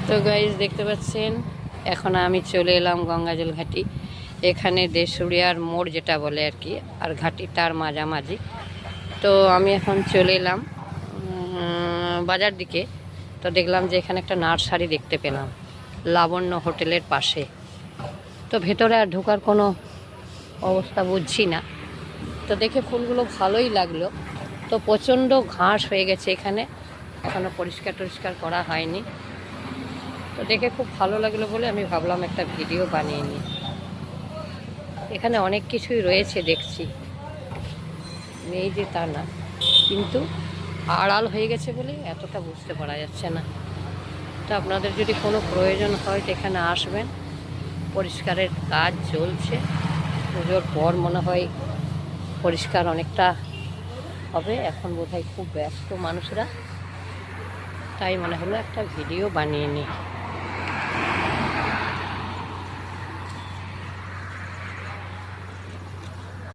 তো গাইজ দেখতে পাচ্ছেন এখন আমি চলে এলাম গঙ্গাজল ঘাটি। এখানে দেশুড়িয়ার মোড় যেটা বলে আর কি, আর ঘাটি তার মাঝামাঝি। তো আমি এখন চলে এলাম বাজার দিকে। তো দেখলাম যে এখানে একটা নার্সারি দেখতে পেলাম লাবণ্য হোটেলের পাশে। তো ভেতরে আর ঢোকার কোনো অবস্থা বুঝছি না। তো দেখে ফুলগুলো ভালোই লাগলো। তো প্রচণ্ড ঘাস হয়ে গেছে এখানে, এখনও পরিষ্কার টরিষ্কার করা হয়নি। তো দেখে খুব ভালো লাগলো বলে আমি ভাবলাম একটা ভিডিও বানিয়ে নিই। এখানে অনেক কিছুই রয়েছে দেখছি, নেই যে তা না, কিন্তু আড়াল হয়ে গেছে বলে এতটা বুঝতে পারা যাচ্ছে না। তো আপনাদের যদি কোনো প্রয়োজন হয় তো এখানে আসবেন, পরিষ্কারের কাজ চলছে। পুজোর পর মনে হয় পরিষ্কার অনেকটা হবে। এখন বোধহয় খুব ব্যস্ত মানুষরা, তাই মনে হলো একটা ভিডিও বানিয়ে নিই।